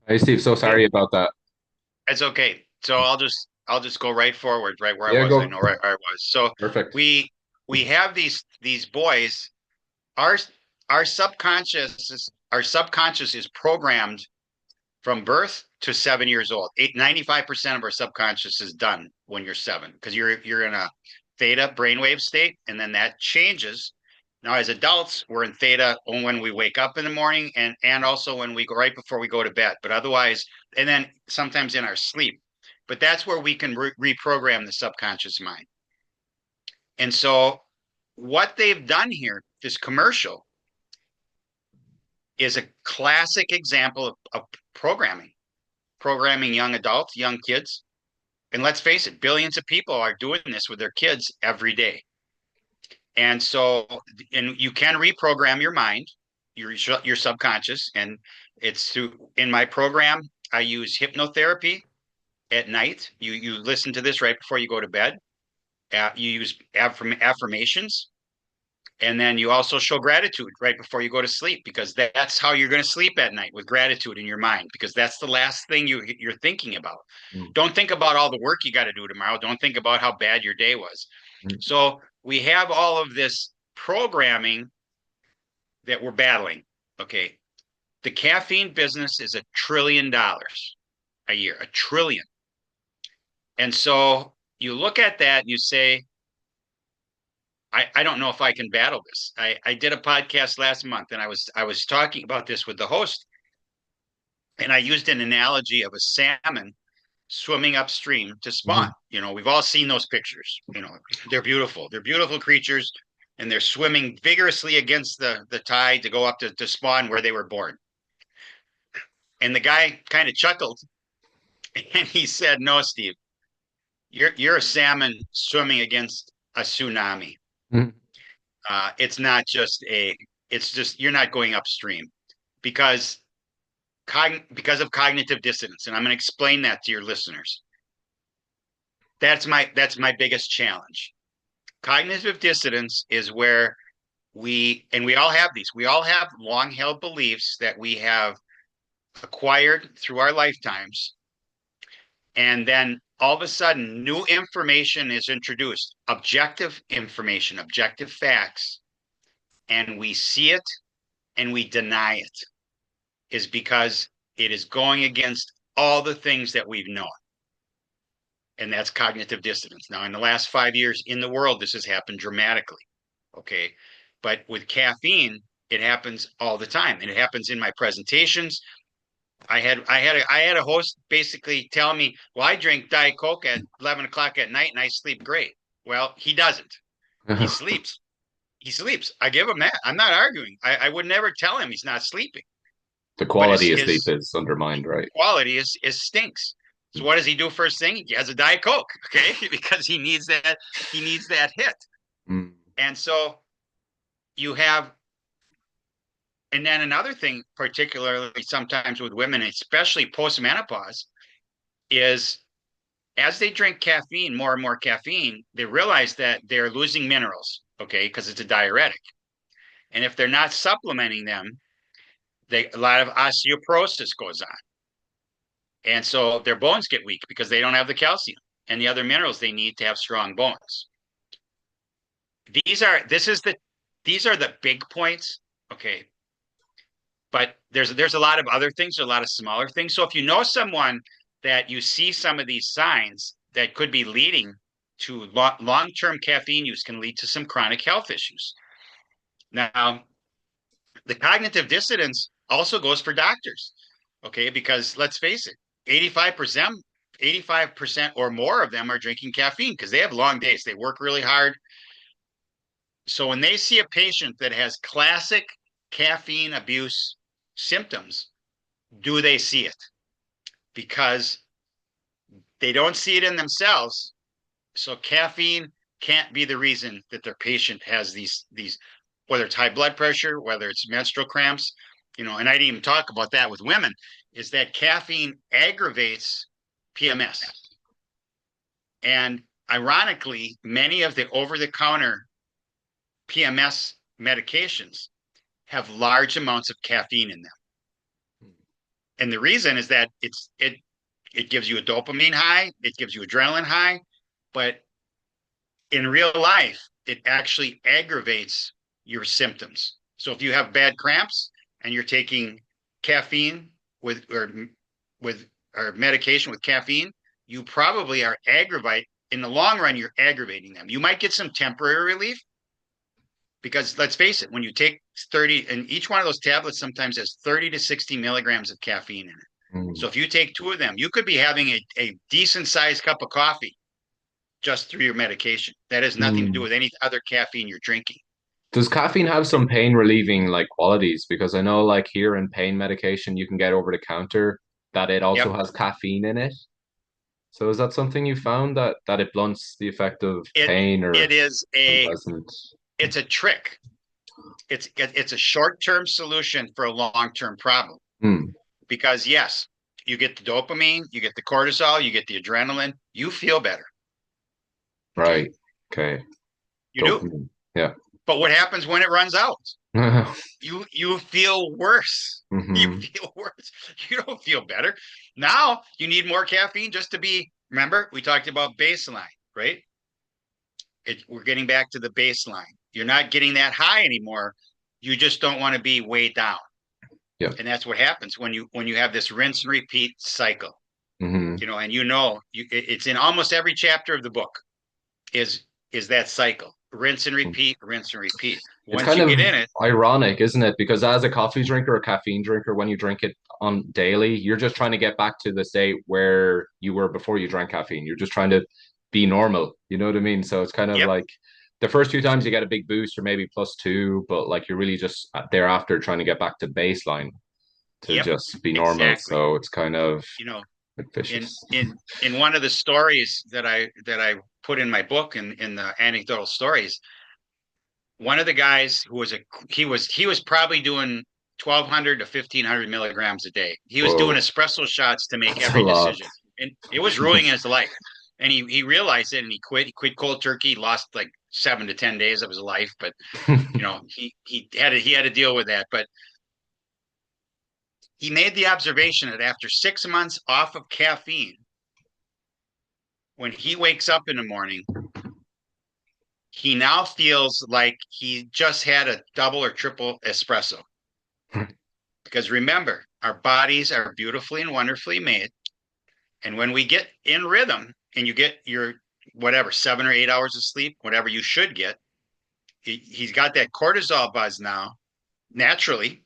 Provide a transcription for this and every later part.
Hey Steve, so Hey, sorry about that. it's okay. So I'll just go right forward, right where I Yeah, was. I go. know right where I was. So Perfect. we we have these boys. Our our subconscious is programmed from birth to 7 years old. 95% of our subconscious is done when you're seven because you're in a theta brainwave state, and then that changes. Now, as adults, we're in theta when we wake up in the morning and also when we go right before we go to bed. But otherwise, and then sometimes in our sleep. But that's where we can reprogram the subconscious mind. And so, what they've done here, this commercial, is a classic example of programming young adults, young kids. And let's face it, billions of people are doing this with their kids every day. And so, and you can reprogram your mind, your subconscious, and it's through in my program. I use hypnotherapy at night. You listen to this right before you go to bed. You use affirmations, and then you also show gratitude right before you go to sleep because that's how you're going to sleep at night, with gratitude in your mind, because that's the last thing you're thinking about. Mm, Don't think about all the work you got to do tomorrow. Don't think about how bad your day was. mm. So we have all of this programming that we're battling. Okay. The caffeine business is $1 trillion a year, a trillion. And so you look at that and you say, I don't know if I can battle this. I did a podcast last month and I was talking about this with the host, and I used an analogy of a salmon swimming upstream to spawn. Mhm. We've all seen those pictures. They're beautiful. They're beautiful creatures, and they're swimming vigorously against the tide to go up to spawn where they were born. And the guy kind of chuckled and he said, "No, Steve, you're a salmon swimming against a tsunami. Mhm. It's not just a. It's just you're not going upstream because because of cognitive dissonance, and I'm going to explain that to your listeners. That's my biggest challenge. Cognitive dissonance is where we all have these. We all have long held beliefs that we have acquired through our lifetimes, and then all of a sudden new information is introduced, objective information, objective facts, and we see it and we deny it, is because it is going against all the things that we've known. And that's cognitive dissonance. Now, in the last 5 years in the world, this has happened dramatically. Okay. But with caffeine, it happens all the time. And it happens in my presentations. I had a host basically tell me, well, I drink Diet Coke at 11 o'clock at night and I sleep great. Well, he doesn't. He sleeps. He sleeps. I give him that. I'm not arguing. I would never tell him he's not sleeping. The But his quality of sleep his is undermined, right? quality is stinks. So what does he do first thing? He has a Diet Coke, okay? Because he needs that hit. Mm. And so you have, and then another thing, particularly sometimes with women, especially post-menopause, is as they drink caffeine, more and more caffeine, they realize that they're losing minerals, okay, because it's a diuretic. And if they're not supplementing them, a lot of osteoporosis goes on. And so their bones get weak because they don't have the calcium and the other minerals they need to have strong bones. These are this is the these are the big points. Okay. But there's a lot of other things, a lot of smaller things. So if you know someone that you see some of these signs that could be leading to long-term caffeine use can lead to some chronic health issues. Now, the cognitive dissonance also goes for doctors. Okay, because let's face it, 85% or more of them are drinking caffeine because they have long days. They work really hard. So when they see a patient that has classic caffeine abuse symptoms, do they see it? Because they don't see it in themselves. So caffeine can't be the reason that their patient has these whether it's high blood pressure, whether it's menstrual cramps, and I didn't even talk about that with women, is that caffeine aggravates PMS. And ironically, many of the over-the-counter PMS medications have large amounts of caffeine in them. And the reason is that it gives you a dopamine high, it gives you adrenaline high, but in real life, it actually aggravates your symptoms. So if you have bad cramps and you're taking caffeine with or medication with caffeine, you probably are aggravate in the long run, you're aggravating them. You might get some temporary relief because let's face it, when you take 30, and each one of those tablets sometimes has 30 to 60 milligrams of caffeine in it. Mm. So if you take two of them, you could be having a decent sized cup of coffee just through your medication. That has nothing to do Mm. with any other caffeine you're drinking. Does caffeine have some pain relieving like qualities? Because I know like here in pain medication you can get over the counter that it also Yep. has caffeine in it. So is that something you found that it blunts the effect of It pain or it is a unpleasant? it's a trick. It's a short-term solution for a long-term problem. Hmm. Because yes, you get the dopamine, you get the cortisol, you get the adrenaline, you feel better. Okay. Right. Okay. You do. Dopamine. Yeah. But what happens when it runs out? You feel worse. You Hmm. feel worse. You don't feel better. Now you need more caffeine just to be, remember, we talked about baseline, right? We're getting back to the baseline. You're not getting that high anymore. You just don't want to be way down. Yeah. And that's what happens when you have this rinse and repeat cycle. Hmm. And it's in almost every chapter of the book is that cycle. Rinse and repeat, rinse and repeat. It's Once kind you of get in it, ironic, isn't it? Because as a coffee drinker, a caffeine drinker, when you drink it on daily, you're just trying to get back to the state where you were before you drank caffeine. You're just trying to be normal. You know what I mean? So it's kind of yep, like the first few times you get a big boost or maybe +2, but like you're really just thereafter trying to get back to baseline to yep, just be normal. exactly. So it's kind of You know, like in vicious. in one of the stories that I put in my book in the anecdotal stories, one of the guys who was he was probably doing 1,200 to 1,500 milligrams a day. He was doing Whoa, espresso shots to make that's a every lot. decision, and it was ruining his life. And he realized it, and he quit. He quit cold turkey. Lost like 7 to 10 days of his life, but he had to deal with that. But he made the observation that after 6 months off of caffeine, when he wakes up in the morning, he now feels like he just had a double or triple espresso. Because remember, our bodies are beautifully and wonderfully made. And when we get in rhythm and you get your whatever, 7 or 8 hours of sleep, whatever you should get, He's got that cortisol buzz now, naturally,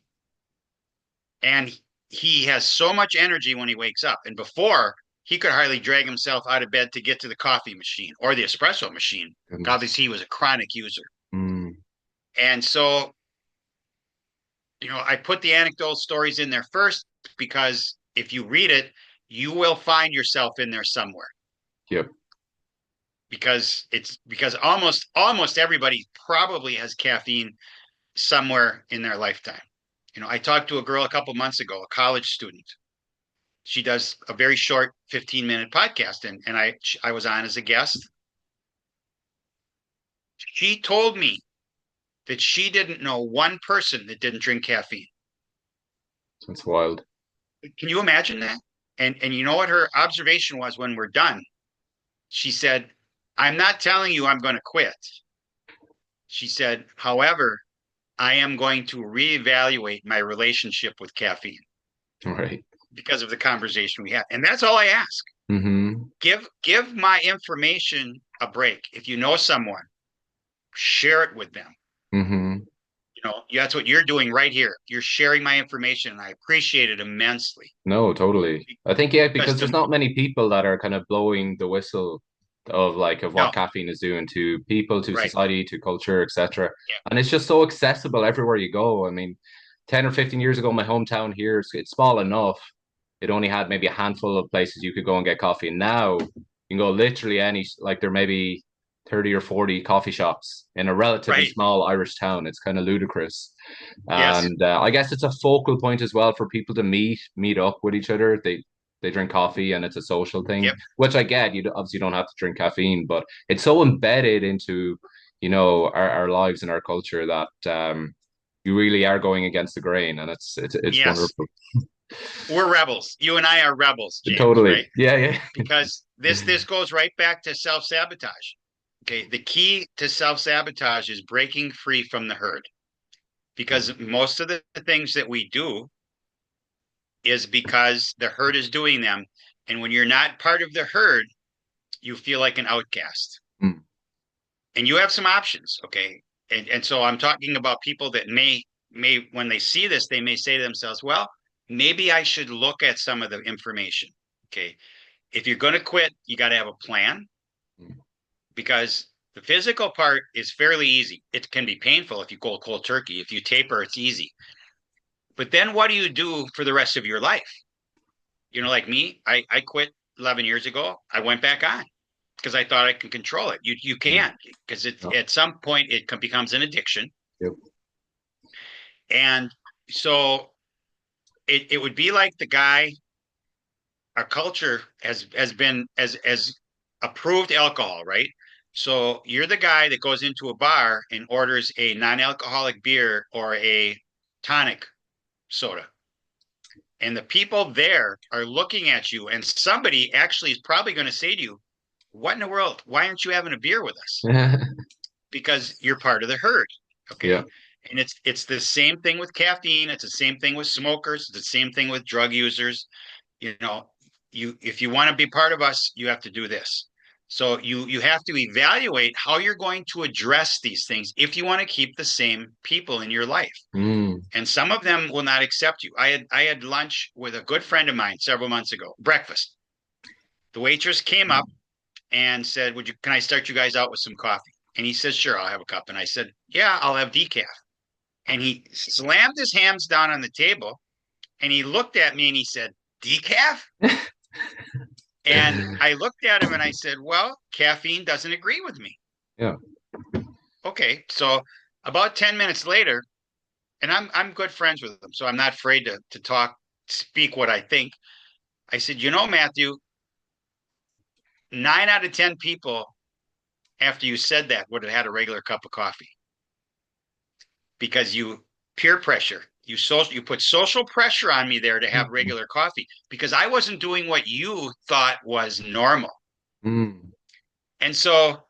and he has so much energy when he wakes up. And before, he could hardly drag himself out of bed to get to the coffee machine or the espresso machine. Goodness. Obviously, he was a chronic user. Mm, And so, I put the anecdotal stories in there first because if you read it, you will find yourself in there somewhere, yep. because almost everybody probably has caffeine somewhere in their lifetime. I talked to a girl a couple months ago, a college student. She does a very short 15-minute podcast, and I was on as a guest. She told me that she didn't know one person that didn't drink caffeine. That's wild. Can you imagine that? And you know what her observation was when we're done? She said, "I'm not telling you I'm going to quit." She said, "However, I am going to reevaluate my relationship with caffeine Right. because of the conversation we had." And that's all I ask. Mm-hmm. Give my information a break. If you know someone, share it with them. Mm-hmm. That's what you're doing right here. You're sharing my information, and I appreciate it immensely. No, totally. I think yeah, Because because there's not many people that are kind of blowing the whistle of no, what caffeine is doing to people, to right, society, to culture, etc. yeah, And it's just so accessible everywhere you go. I mean, 10 or 15 years ago, my hometown here, it's small enough. It only had maybe a handful of places you could go and get coffee. And now you can go literally any, like there may be 30 or 40 coffee shops in a relatively right, small Irish town. It's kind of ludicrous. yes, And I guess it's a focal point as well for people to meet up with each other. They drink coffee and it's a social thing, yep, which I get. You obviously don't have to drink caffeine, but it's so embedded into our lives and our culture that you really are going against the grain, and it's yes. wonderful. We're rebels. You and I are rebels, James, Totally, right? yeah, yeah. Because this goes right back to self-sabotage. Okay, the key to self-sabotage is breaking free from the herd. Because most of the things that we do is because the herd is doing them. And when you're not part of the herd, you feel like an outcast. Mm, And you have some options, okay? And so I'm talking about people that may when they see this, they may say to themselves, well, maybe I should look at some of the information. Okay. If you're going to quit, you got to have a plan, mm, because the physical part is fairly easy. It can be painful if you go cold turkey. If you taper, it's easy. But then what do you do for the rest of your life? Like me, I quit 11 years ago. I went back on because I thought I can control it. You mm. can't, because No, at some point it becomes an addiction. yep. And so it would be like the guy, our culture has been as approved alcohol, right? So you're the guy that goes into a bar and orders a non-alcoholic beer or a tonic soda. And the people there are looking at you, and somebody actually is probably going to say to you, "What in the world? Why aren't you having a beer with us?" Because you're part of the herd. Yeah. Okay. And it's the same thing with caffeine. It's the same thing with smokers. It's the same thing with drug users. You know, if you want to be part of us, you have to do this. So you have to evaluate how you're going to address these things if you want to keep the same people in your life. Mm, And some of them will not accept you. I had lunch with a good friend of mine several months ago, breakfast. The waitress came up and said, can I start you guys out with some coffee? And he said, "Sure, I'll have a cup." And I said, "Yeah, I'll have decaf." And he slammed his hands down on the table and he looked at me and he said, "Decaf?" And I looked at him and I said, "Well, caffeine doesn't agree with me." yeah. Okay. So about 10 minutes later, and I'm good friends with him, so I'm not afraid to speak what I think. I said, "Matthew, 9 out of 10 people after you said that would have had a regular cup of coffee, because you peer pressure. You put social pressure on me there to have regular coffee because I wasn't doing what you thought was normal." Mm, And so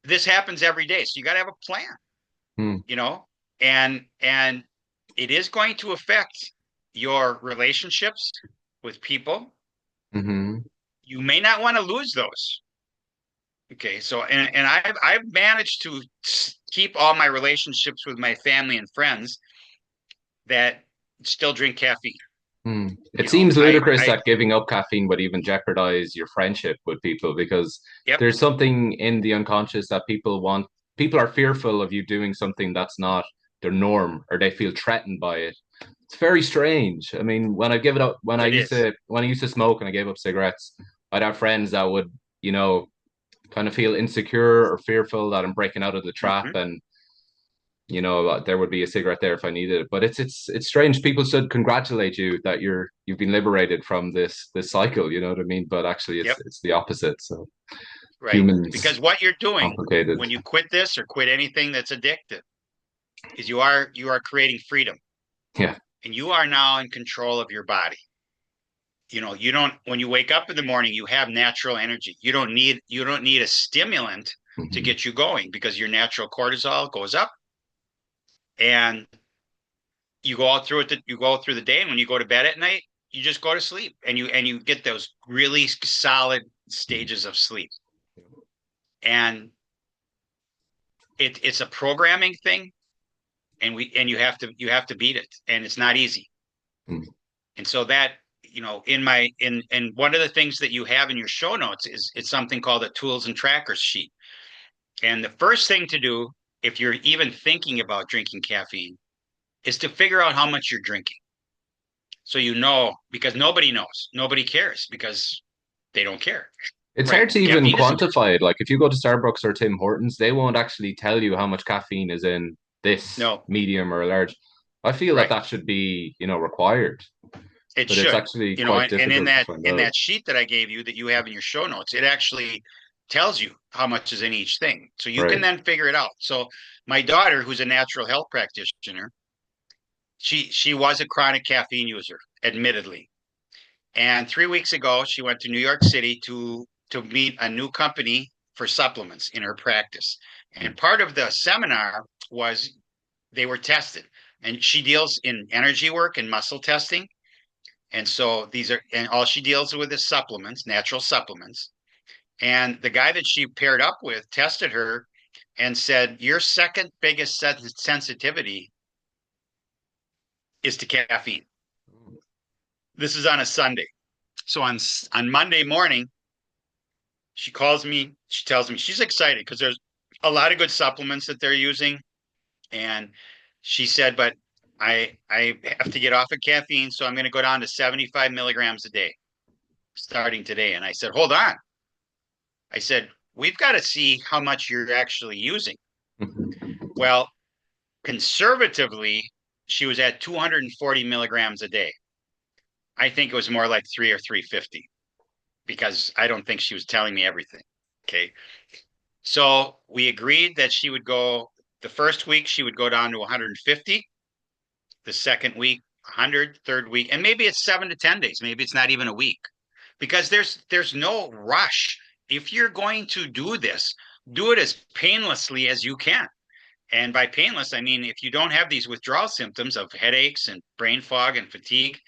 this happens every day. So you got to have a plan, mm, you know, and it is going to affect your relationships with people. mm-hmm. You may not want to lose those. Okay, so and I've managed to keep all my relationships with my family and friends that still drink caffeine. Hmm. It You know, seems ludicrous I that giving up caffeine would even jeopardize your friendship with people because yep. there's something in the unconscious that people want. People are fearful of you doing something that's not their norm or they feel threatened by it. It's very strange. I mean, when I give it up, It is. when I used to smoke and I gave up cigarettes, I'd have friends that would, you know, kind of feel insecure or fearful that I'm breaking out of the trap Mhm. and there would be a cigarette there if I needed it. But it's strange. People should congratulate you that you've been liberated from this cycle. You know what I mean? But actually, Yep. it's the opposite. So Right. humans Because what you're doing complicated. when you quit this or quit anything that's addictive is you are creating freedom, Yeah. and you are now in control of your body. You know, you don't when you wake up in the morning, you have natural energy. You don't need a stimulant to Hmm. get you going because your natural cortisol goes up and you go out through it you go through the day, and when you go to bed at night, you just go to sleep and you get those really solid stages of sleep. And it's a programming thing, and you have to beat it, and it's not easy. And so that, in one of the things that you have in your show notes is it's something called a tools and trackers sheet. And the first thing to do, if you're even thinking about drinking caffeine, is to figure out how much you're drinking. So you know, because nobody knows, nobody cares because they don't care, It's right? hard to even Caffeine is quantify it. Like if you go to Starbucks or Tim Hortons, they won't actually tell you how much caffeine is in this no, medium or large. I feel that right. that should be, required, It but it's should, actually quite and difficult to find in out. that sheet that I gave you that you have in your show notes, it actually tells you how much is in each thing. So you can Right. then figure it out. So my daughter, who's a natural health practitioner, she was a chronic caffeine user, admittedly. And 3 weeks ago, she went to New York City to meet a new company for supplements in her practice. And part of the seminar was they were tested. And she deals in energy work and muscle testing. And so and all she deals with is supplements, natural supplements. And the guy that she paired up with tested her and said, your second biggest sensitivity is to caffeine. This is on a Sunday. So on Monday morning, she calls me. She tells me she's excited because there's a lot of good supplements that they're using. And she said, but I have to get off of caffeine, so I'm going to go down to 75 milligrams a day starting today. And I said, hold on. I said, we've got to see how much you're actually using. Well, conservatively, she was at 240 milligrams a day. I think it was more like 350 because I don't think she was telling me everything. Okay. So we agreed that she would go the first week, she would go down to 150, the second week, 100, third week, and maybe it's 7 to 10 days. Maybe it's not even a week because there's no rush. If you're going to do this, do it as painlessly as you can. And by painless, I mean if you don't have these withdrawal symptoms of headaches and brain fog and fatigue,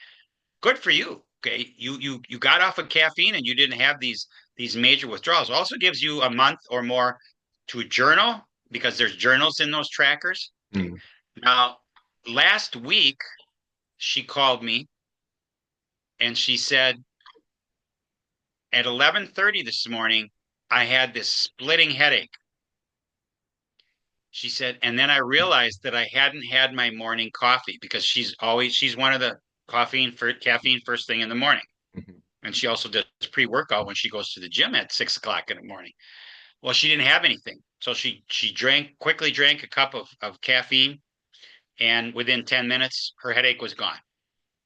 good for you. Okay, you got off of caffeine and you didn't have these major withdrawals. It also gives you a month or more to journal because there's journals in those trackers. Okay. Mm. Now, last week she called me and she said at 11:30 this morning I had this splitting headache. She said, and then I realized that I hadn't had my morning coffee because she's one of the caffeine first thing in the morning. Mhm. And she also does pre-workout when she goes to the gym at 6 o'clock in the morning. Well, she didn't have anything. So she quickly drank a cup of caffeine, and within 10 minutes, her headache was gone.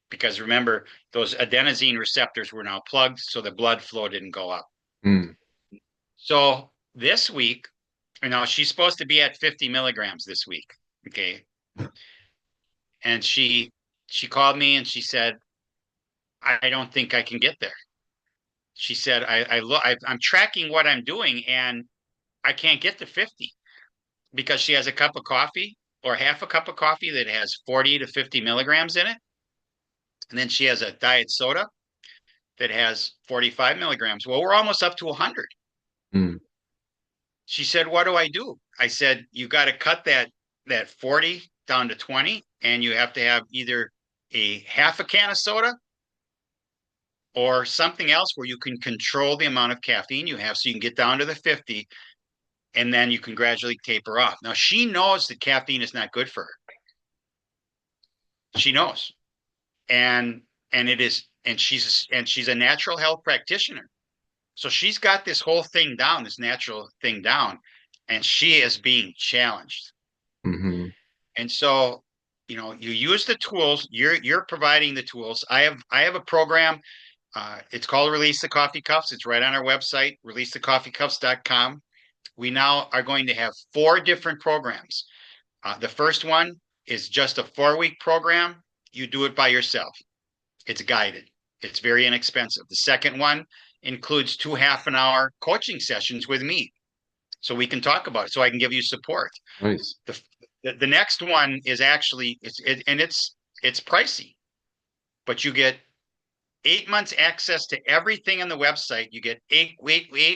Because remember, those adenosine receptors were now plugged, so the blood flow didn't go up. Mm. So this week, she's supposed to be at 50 milligrams this week. Okay. And she called me and she said, I don't think I can get there. She said, I'm tracking what I'm doing and I can't get to 50 because she has a cup of coffee or half a cup of coffee that has 40 to 50 milligrams in it. And then she has a diet soda that has 45 milligrams. Well, we're almost up to 100. Mm. She said, what do I do? I said, you got to cut that 40 down to 20, and you have to have either a half a can of soda or something else where you can control the amount of caffeine you have so you can get down to the 50, and then you can gradually taper off. Now she knows that caffeine is not good for her. She knows. And it is, and she's a natural health practitioner. So she's got this whole thing down, this natural thing down, and she is being challenged. Hmm. And so, you use the tools. You're providing the tools. I have a program. It's called Release the Coffee Cups. It's right on our website, releasethecoffeecups.com. We now are going to have 4 different programs. The first one is just a 4-week program. You do it by yourself. It's guided. It's very inexpensive. The second one includes 2 half-an-hour coaching sessions with me, so we can talk about it, so I can give you support. Nice. The next one is actually it's pricey, but you get 8 months access to everything on the website. You get 8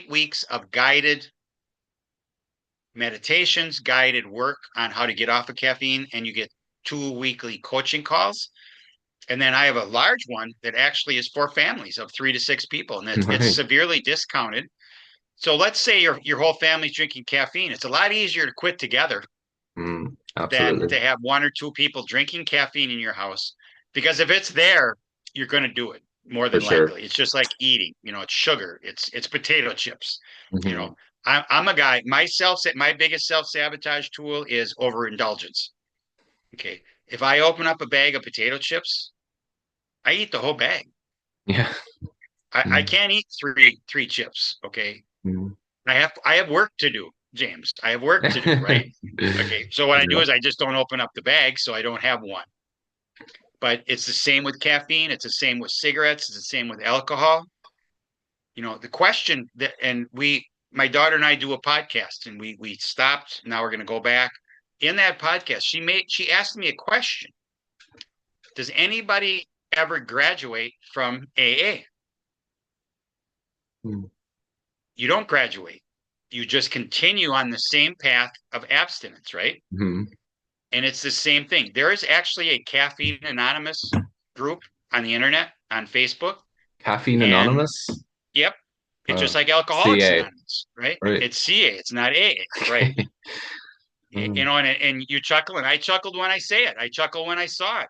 weeks of guided meditations, guided work on how to get off of caffeine, and you get 2 weekly coaching calls. And then I have a large one that actually is for families of 3 to 6 people, and it's Nice. severely discounted. So let's say your whole family's drinking caffeine. It's a lot easier to quit together than Absolutely. to have 1 or 2 people drinking caffeine in your house. Because if it's there, you're going to do it more For than sure. likely. It's just like eating. It's sugar. It's potato chips. You Hmm. know, I'm a guy. My biggest self sabotage tool is overindulgence. Okay, if I open up a bag of potato chips, I eat the whole bag. Yeah. I Mm-hmm. can't eat three chips. Okay, I have work to do, James. I have work to do, right? Okay. So what I do Yeah. is I just don't open up the bag so I don't have one. But it's the same with caffeine. It's the same with cigarettes. It's the same with alcohol. The question that, and my daughter and I do a podcast, and we stopped. Now we're going to go back. In that podcast, she asked me a question. Does anybody ever graduate from AA? You don't graduate. You just continue on the same path of abstinence, right? Mm-hmm. And it's the same thing. There is actually a Caffeine Anonymous group on the internet, on Facebook. Caffeine And Anonymous. yep, it's just like Alcoholics CA. Anonymous, right? Right. It's CA, it's not AA, right? Mm, And you chuckle, and I chuckled when I say it. I chuckle when I saw it,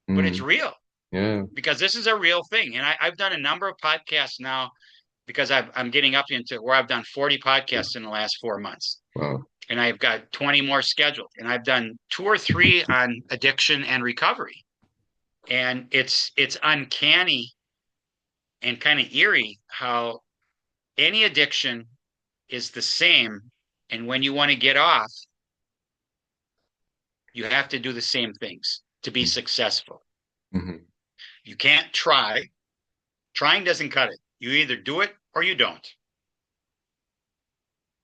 but it's mm, real yeah. because this is a real thing. And I've done a number of podcasts now because I'm getting up into where I've done 40 podcasts in the last 4 months. Wow. And I've got 20 more scheduled. And I've done 2 or 3 on addiction and recovery. And it's uncanny and kind of eerie how any addiction is the same. And when you want to get off, you have to do the same things to be successful. Mm-hmm. You can't try. Trying doesn't cut it. You either do it or you don't.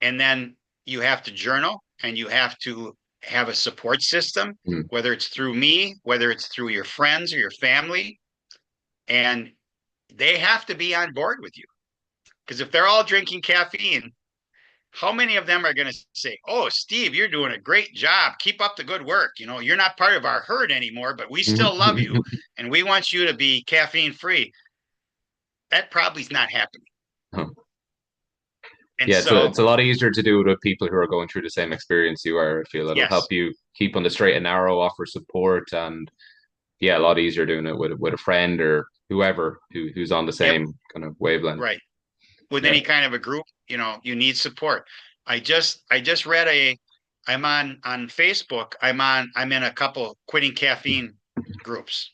And then you have to journal, and you have to have a support system, Mm. whether it's through me, whether it's through your friends or your family. And they have to be on board with you. Because if they're all drinking caffeine, how many of them are going to say, "Oh, Steve, you're doing a great job. Keep up the good work. You're not part of our herd anymore, but we still love you and we want you to be caffeine free." That probably is not happening. And Yeah, so, it's a lot easier to do it with people who are going through the same experience you are. I feel it'll help yes, you keep on the straight and narrow, offer support, and yeah, a lot easier doing it with a friend or whoever who's on the yep, same kind of wavelength. right. With Yeah. any kind of a group, you need support. I just read I'm on Facebook. I'm in a couple quitting caffeine groups.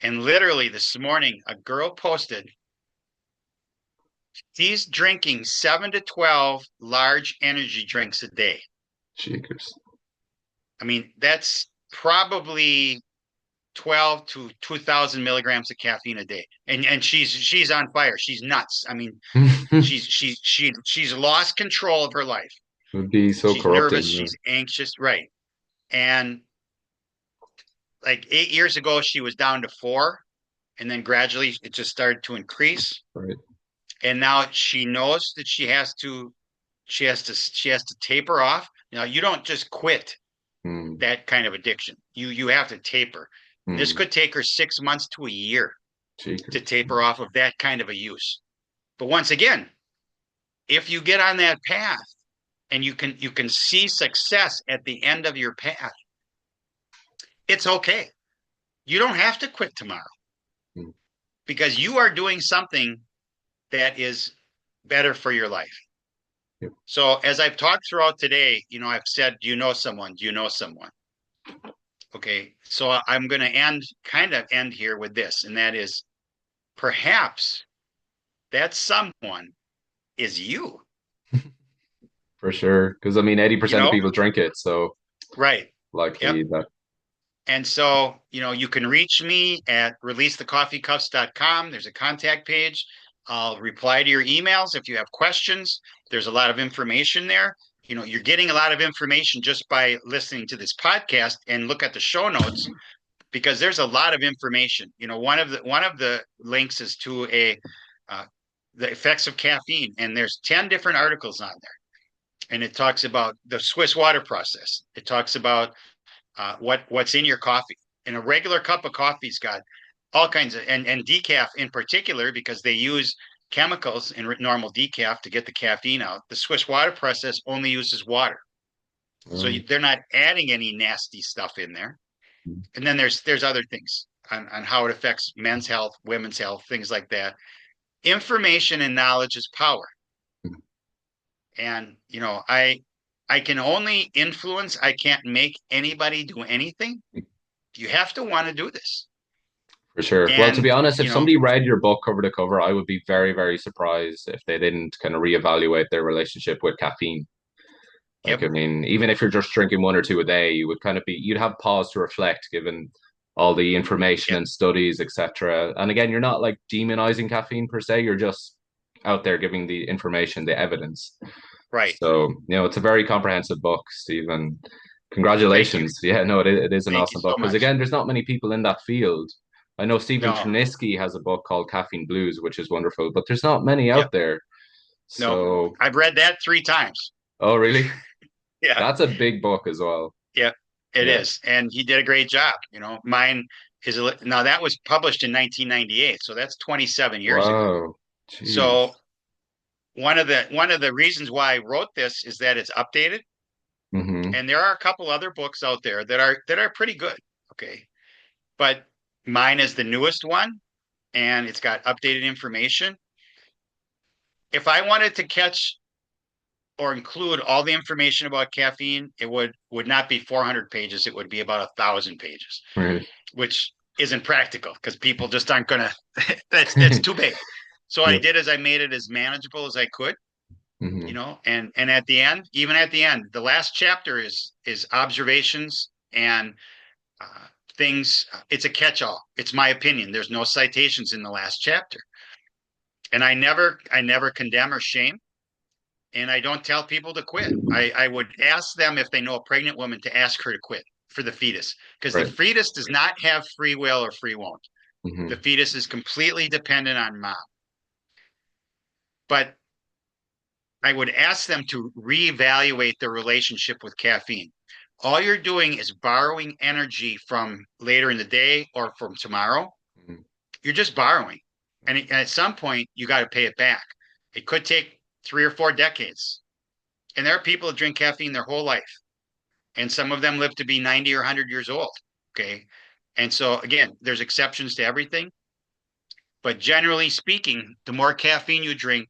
And literally this morning, a girl posted, she's drinking 7 to 12 large energy drinks a day. Shakers. I mean, that's probably 12 to 2,000 milligrams of caffeine a day. And she's on fire. She's nuts. I mean, Would she's lost control of her life. be so She's nervous. corrupting. She's anxious. Right. And like 8 years ago, she was down to 4. And then gradually it just started to increase. Right. And now she knows that she has to She has to taper off. Now, you don't just quit Mm, that kind of addiction. You have to taper. This mm, could take her 6 months to a year to cheekers. taper off of that kind of a use. But once again, if you get on that path and you can see success at the end of your path, it's okay. You don't have to quit tomorrow Mm, because you are doing something that is better for your life. yep. So as I've talked throughout today, I've said, do you know someone? Do you know someone? Okay. So I'm going to end here with this, and that is perhaps that someone is you, For sure. Because I mean, you 80% of know? people drink it, so Right. Yep. likely that. And so, you can reach me at releasethecoffeecups.com. There's a contact page. I'll reply to your emails if you have questions. There's a lot of information there. You're getting a lot of information just by listening to this podcast, and look at the show notes because there's a lot of information. One of the links is to the effects of caffeine, and there's 10 different articles on there. And it talks about the Swiss water process. It talks about what's in your coffee. And a regular cup of coffee's got all kinds of, and decaf in particular, because they use chemicals in normal decaf to get the caffeine out. The Swiss water process only uses water. So Um, they're not adding any nasty stuff in there. And then there's other things on how it affects men's health, women's health, things like that. Information and knowledge is power. And I can only influence, I can't make anybody do anything. You have to want to do this. for sure. Well, to And be honest, if somebody read your book cover to cover, I would be very, very surprised if they didn't kind of reevaluate their relationship with caffeine. Like, yep, I mean, even if you're just drinking one or two a day, you would kind of you'd have pause to reflect given all the information yep, and studies, etc. And again, you're not like demonizing caffeine per se, you're just out there giving the information, the evidence. right. So, it's a very comprehensive book, Stephen. Thank you. Congratulations. Yeah, no, it is an Thank you awesome book so because much. again, there's not many people in that field. I know Stephen No, Chernisky has a book called Caffeine Blues, which is wonderful, but there's not many yep, out there. no. So, I've read that 3 times. oh, really? Yeah, That's a big book as well. yeah, it Yeah. is. And he did a great job. Mine is now that was published in 1998, so that's 27 years ago. Wow. So Jeez. one of the reasons why I wrote this is that it's updated, Mm-hmm. and there are a couple other books out there that are pretty good. Okay, but mine is the newest one, and it's got updated information. If I wanted to catch or include all the information about caffeine, it would not be 400 pages. It would be about 1,000 pages, Right. which isn't practical because people just aren't gonna. That's too big. So I Yep. did is I made it as manageable as I could, Mm-hmm. and at the end, even at the end, the last chapter is observations and uh, things. It's a catch-all. It's my opinion. There's no citations in the last chapter, and I never condemn or shame. And I don't tell people to quit. I would ask them if they know a pregnant woman to ask her to quit for the fetus, because the Right. fetus does not have free will or free won't. The Mm-hmm. fetus is completely dependent on mom. But I would ask them to reevaluate their relationship with caffeine. All you're doing is borrowing energy from later in the day or from tomorrow. Mm-hmm. You're just borrowing. And at some point, you got to pay it back. It could take 3 or 4 decades. And there are people that drink caffeine their whole life, and some of them live to be 90 or 100 years old. Okay. And so, again, there's exceptions to everything. But generally speaking, the more caffeine you drink,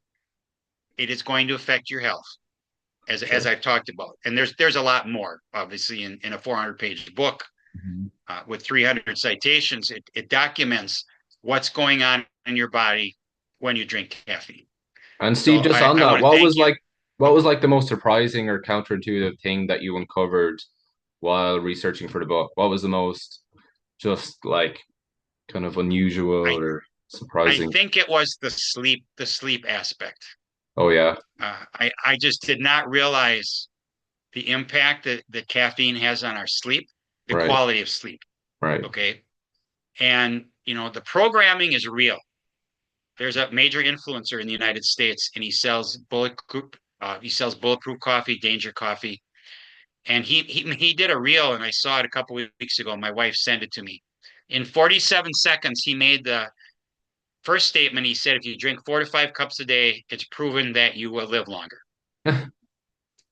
it is going to affect your health, as Sure. I've talked about. And there's a lot more, obviously, in a 400-page book Mm-hmm. with 300 citations. It documents what's going on in your body when you drink caffeine. And So Steve, just I, on I that, want to thank you. what was like the most surprising or counterintuitive thing that you uncovered while researching for the book? What was the most just like kind of unusual I, or I surprising? think it was the sleep aspect. Oh yeah, I just did not realize the impact that caffeine has on our sleep, the right, quality of sleep. right. Okay. And, the programming is real. There's a major influencer in the United States, and he sells He sells bulletproof coffee, danger coffee. And he did a reel, and I saw it a couple of weeks ago. My wife sent it to me. In 47 seconds, he made the first statement. He said, if you drink 4 to 5 cups a day, it's proven that you will live longer.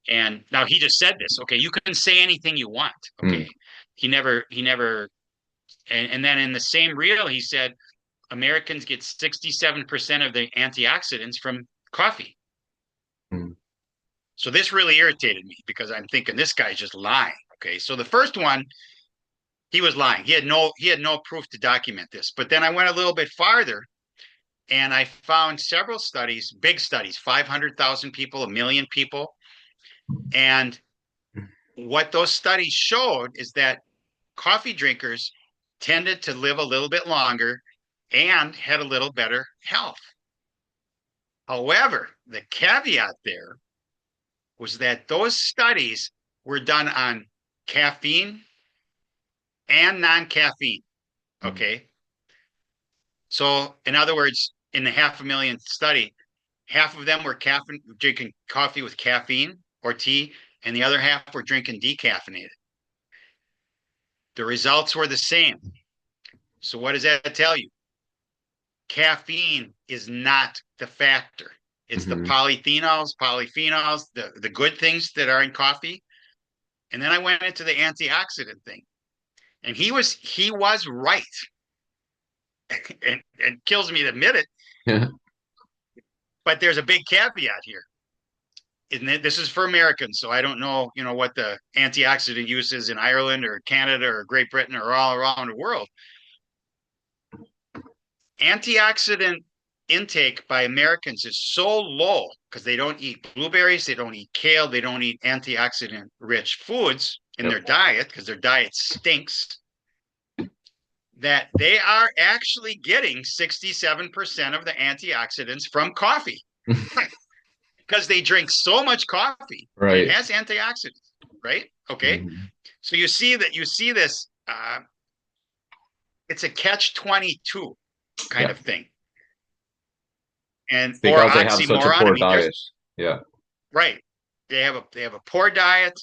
And now he just said this. Okay, you can say anything you want. Mm. Okay. He never, and then in the same reel, he said Americans get 67% of the antioxidants from coffee. Mm. So this really irritated me because I'm thinking this guy's just lying. Okay. So the first one, he was lying. He had no proof to document this. But then I went a little bit farther and I found several studies, big studies, 500,000 people, a million people. And what those studies showed is that coffee drinkers tended to live a little bit longer and had a little better health. However, the caveat there was that those studies were done on caffeine and non-caffeine. Okay. So, in other words, in the 500,000 study, half of them were drinking coffee with caffeine or tea, and the other half were drinking decaffeinated. The results were the same. So, what does that tell you? Caffeine is not the factor. It's the Mm-hmm. polyphenols, the good things that are in coffee. And then I went into the antioxidant thing. And he was right. And kills me to admit it, Yeah. but there's a big caveat here. This is for Americans, so I don't know, what the antioxidant use is in Ireland or Canada or Great Britain or all around the world. Antioxidant intake by Americans is so low because they don't eat blueberries, they don't eat kale, they don't eat antioxidant rich foods in Yep. their diet because their diet stinks, that they are actually getting 67% of the antioxidants from coffee because they drink so much coffee and it Right. has antioxidants, right? Okay. Mm-hmm. So you see this, it's a catch 22 kind Yeah. of thing. And or Because they have such a oxymoron. I poor mean, there's diet. Yeah. right. They have a poor diet.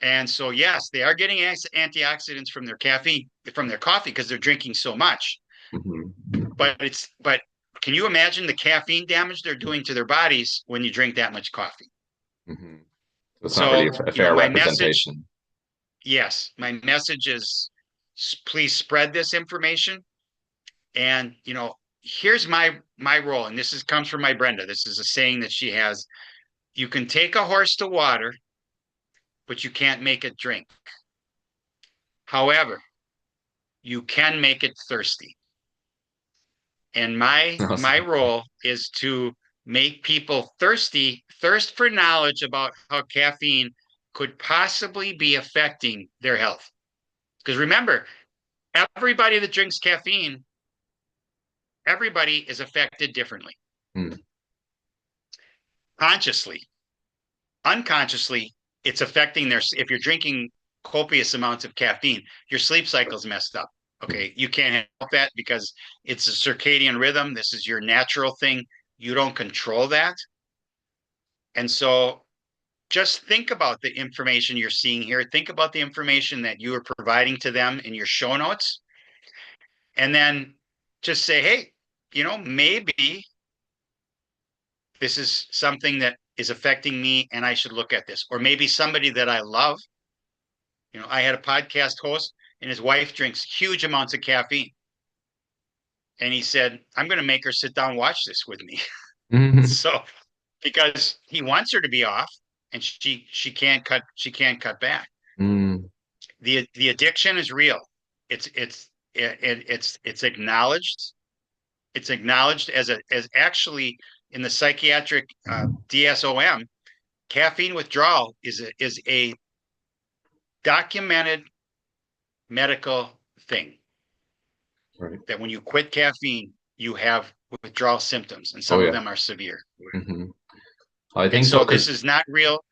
And so yes, they are getting antioxidants from their caffeine, from their coffee, because they're drinking so much. Mm-hmm. But can you imagine the caffeine damage they're doing to their bodies when you drink that much coffee? Mm-hmm. So it's not really So, a fair my message, representation. yes, my message is please spread this information. And, here's my role. And comes from my Brenda. This is a saying that she has. You can take a horse to water, but you can't make it drink. However, you can make it thirsty. And my Awesome. role is to make people thirst for knowledge about how caffeine could possibly be affecting their health. Because remember, everybody that drinks caffeine, everybody is affected differently. Mm. Consciously, unconsciously, it's affecting if you're drinking copious amounts of caffeine, your sleep cycle's messed up. Okay. You can't help that because it's a circadian rhythm. This is your natural thing. You don't control that. And so just think about the information you're seeing here. Think about the information that you are providing to them in your show notes. And then just say, hey, maybe this is something that is affecting me and I should look at this. Or maybe somebody that I love. I had a podcast host and his wife drinks huge amounts of caffeine. And he said, I'm going to make her sit down and watch this with me. Mm-hmm. So, because he wants her to be off and she can't cut back. Mm. The addiction is real. It's acknowledged. It's acknowledged as actually in the psychiatric DSOM, caffeine withdrawal is a documented medical thing. Right. That when you quit caffeine, you have withdrawal symptoms, and Oh some of yeah. them are severe. Mm-hmm. I And think so so because this is not real.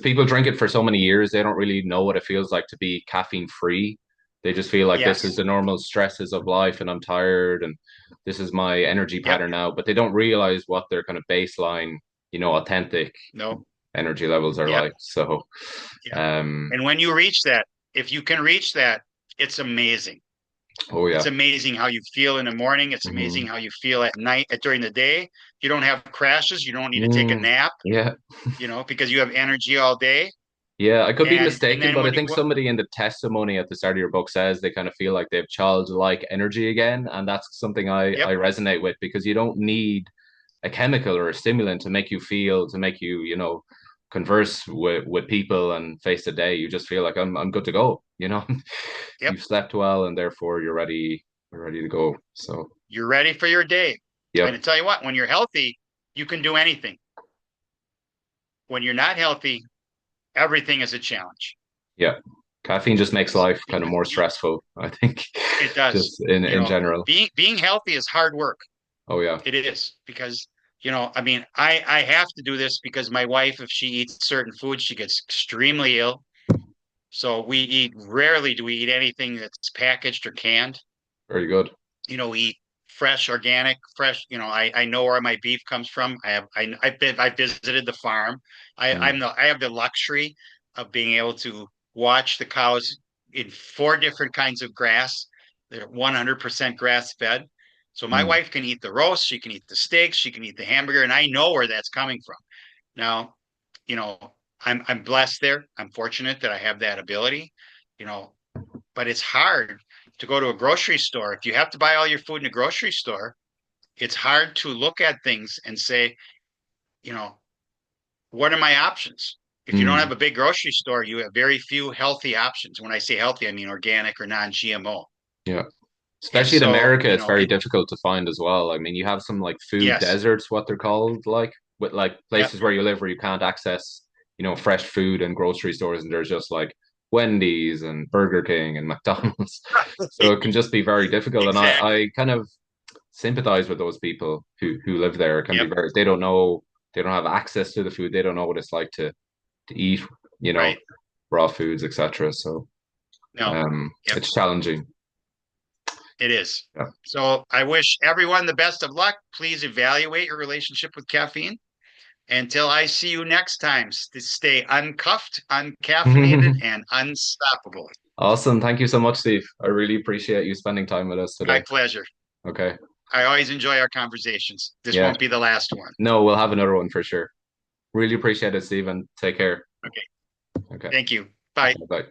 people drink it for so many years, they don't really know what it feels like to be caffeine free. They just feel like this is Yes. the normal stresses of life and I'm tired and this is my energy Yep. pattern now, but they don't realize what their kind of baseline, authentic No. energy levels are Yep. like. So, Yep. um, And when you reach that, if you can reach that, it's amazing. oh It's yeah. amazing how you feel in the morning. It's amazing Hmm. how you feel at night, during the day. You don't have crashes. You don't need to take a Mm, nap, yeah. because you have energy all day. Yeah, I could be And mistaken, then but I when you think go, somebody in the testimony at the start of your book says they kind of feel like they have childlike energy again, and that's something I yep, resonate with because you don't need a chemical or a stimulant to make you feel, to make you, converse with people and face the day. You just feel like I'm good to go, yep, You've slept well and therefore you're ready to go. So, you're ready for your day. And yep. I tell you what, when you're healthy, you can do anything. When you're not healthy, everything is a challenge. Yeah. Caffeine just It makes is life kind of because more stressful, I think, it does. just in general. Being healthy is hard work. Oh yeah. It is because I mean, I have to do this because my wife, if she eats certain foods, she gets extremely ill. So we eat rarely do we eat anything that's packaged or canned. Very good. We eat fresh, organic, fresh. I know where my beef comes from. I visited the farm. Mm, I have the luxury of being able to watch the cows in four different kinds of grass. They're 100% grass fed. So my mm, wife can eat the roast, she can eat the steaks, she can eat the hamburger, and I know where that's coming from. Now, you know, I'm blessed there. I'm fortunate that I have that ability, you know, but it's hard to go to a grocery store. If you have to buy all your food in a grocery store, it's hard to look at things and say, you know, what are my options? If you don't have mm. a big grocery store, you have very few healthy options. When I say healthy, I mean organic or non-GMO. Yeah. And Especially in so, America, it's very difficult to find as well. I mean, you have some like food yes, deserts, what they're called, like with like yep, places where you live where you can't access, fresh food and grocery stores, and there's just like Wendy's and Burger King and McDonald's. So it can just be very difficult. And exactly. I kind of sympathize with those people who live there. It can be Yep, very, they don't have access to the food. They don't know what it's like to eat, you know, right. raw foods, etc. So No, yep, it's challenging. it is. Yeah. So I wish everyone the best of luck. Please evaluate your relationship with caffeine. Until I see you next time, stay uncuffed, uncaffeinated, and unstoppable. Awesome. Thank you so much, Steve. I really appreciate you spending time with us My today. pleasure. Okay. I always enjoy our conversations. This Yeah. won't be the last one. No, we'll have another one for sure. Really appreciate it, Steve, and take care. Okay. Okay. Thank you. Bye. Bye.